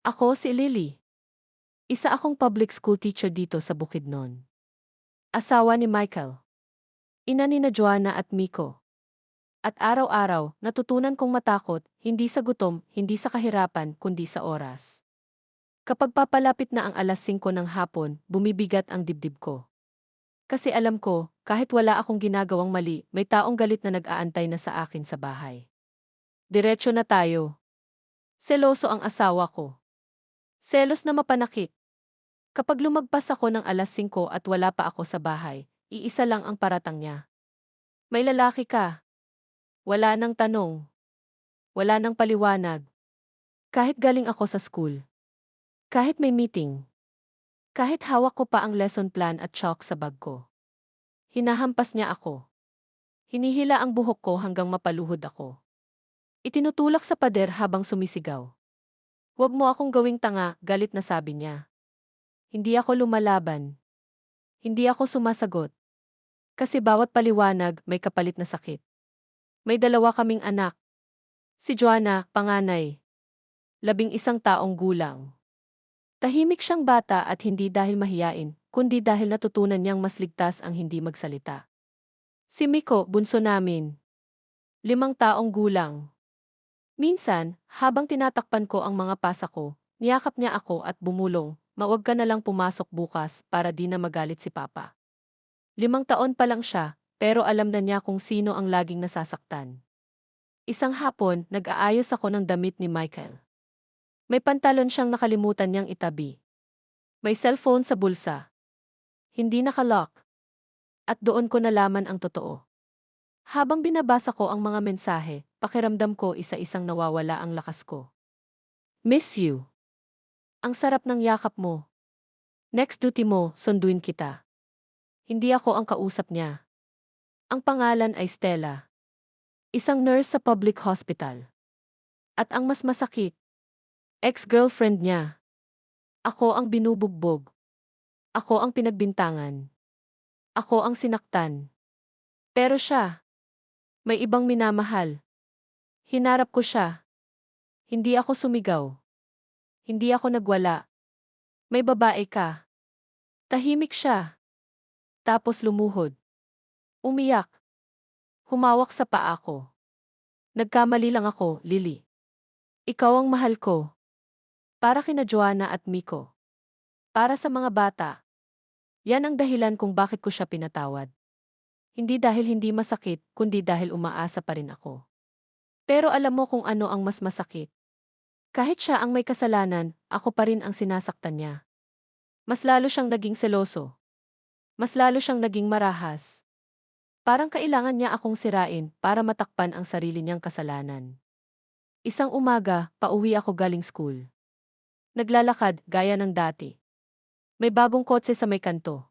Ako si Lily. Isa akong public school teacher dito sa Bukidnon. Asawa ni Michael. Ina ni na Joanna at Miko. At araw-araw, natutunan kong matakot, hindi sa gutom, hindi sa kahirapan, kundi sa oras. Kapag papalapit na ang alas 5 ng hapon, bumibigat ang dibdib ko. Kasi alam ko, kahit wala akong ginagawang mali, may taong galit na nag-aantay na sa akin sa bahay. Diretso na tayo. Seloso ang asawa ko. Selos na mapanakit. Kapag lumagpas ako ng alas 5 at wala pa ako sa bahay, iisa lang ang paratang niya. May lalaki ka. Wala nang tanong. Wala nang paliwanag. Kahit galing ako sa school. Kahit may meeting. Kahit hawak ko pa ang lesson plan at chalk sa bag ko. Hinahampas niya ako. Hinihila ang buhok ko hanggang mapaluhod ako. Itinutulak sa pader habang sumisigaw. Huwag mo akong gawing tanga, galit na sabi niya. Hindi ako lumalaban. Hindi ako sumasagot. Kasi bawat paliwanag may kapalit na sakit. May dalawa kaming anak. Si Joanna, panganay. 11 taong gulang. Tahimik siyang bata at hindi dahil mahiyain, kundi dahil natutunan niyang mas ligtas ang hindi magsalita. Si Miko, bunso namin. 5 taong gulang. Minsan, habang tinatakpan ko ang mga pasa ko, niyakap niya ako at bumulong, "Mawag ka na lang pumasok bukas para di na magalit si Papa." 5 taon pa lang siya, pero alam na niya kung sino ang laging nasasaktan. Isang hapon, nag-aayos ako ng damit ni Michael. May pantalon siyang nakalimutan niyang itabi. May cellphone sa bulsa. Hindi nakalock. At doon ko nalaman ang totoo. Habang binabasa ko ang mga mensahe, pakiramdam ko isa-isang nawawala ang lakas ko. Miss you. Ang sarap ng yakap mo. Next duty mo, sunduin kita. Hindi ako ang kausap niya. Ang pangalan ay Stella. Isang nurse sa public hospital. At ang mas masakit, ex-girlfriend niya. Ako ang binubugbog. Ako ang pinagbintangan. Ako ang sinaktan. Pero siya, may ibang minamahal. Hinarap ko siya. Hindi ako sumigaw. Hindi ako nagwala. May babae ka. Tahimik siya. Tapos lumuhod. Umiyak. Humawak sa paa ko. Nagkamali lang ako, Lily. Ikaw ang mahal ko. Para kina Joanna at Miko. Para sa mga bata. Yan ang dahilan kung bakit ko siya pinatawad. Hindi dahil hindi masakit, kundi dahil umaasa pa rin ako. Pero alam mo kung ano ang mas masakit. Kahit siya ang may kasalanan, ako pa rin ang sinasaktan niya. Mas lalo siyang naging seloso. Mas lalo siyang naging marahas. Parang kailangan niya akong sirain para matakpan ang sarili niyang kasalanan. Isang umaga, pauwi ako galing school. Naglalakad, gaya ng dati. May bagong kotse sa may kanto.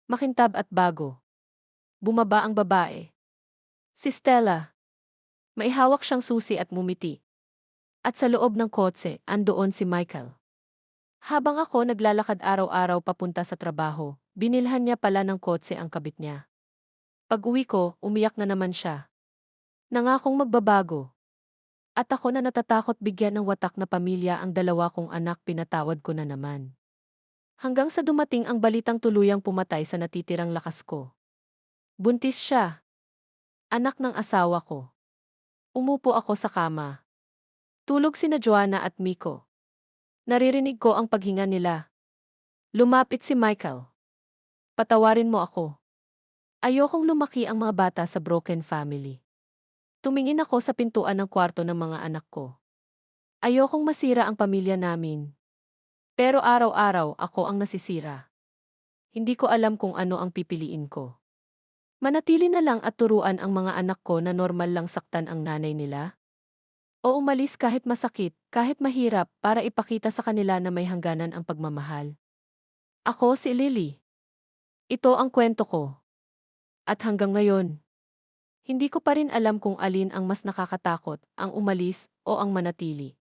Makintab at bago. Bumaba ang babae. Si Stella. May hawak siyang susi at mumiti. At sa loob ng kotse, andoon si Michael. Habang ako naglalakad araw-araw papunta sa trabaho, binilhan niya pala ng kotse ang kabit niya. Pag-uwi ko, umiyak na naman siya. Nangakong magbabago. At ako na natatakot bigyan ng watak na pamilya ang 2 kong anak, pinatawad ko na naman. Hanggang sa dumating ang balitang tuluyang pumatay sa natitirang lakas ko. Buntis siya. Anak ng asawa ko. Umupo ako sa kama. Tulog sina Joanna at Miko. Naririnig ko ang paghinga nila. Lumapit si Michael. Patawarin mo ako. Ayokong lumaki ang mga bata sa broken family. Tumingin ako sa pintuan ng kwarto ng mga anak ko. Ayokong masira ang pamilya namin. Pero araw-araw ako ang nasisira. Hindi ko alam kung ano ang pipiliin ko. Manatili na lang at turuan ang mga anak ko na normal lang saktan ang nanay nila? O umalis kahit masakit, kahit mahirap para ipakita sa kanila na may hangganan ang pagmamahal? Ako si Lily. Ito ang kwento ko. At hanggang ngayon, hindi ko pa rin alam kung alin ang mas nakakatakot, ang umalis o ang manatili.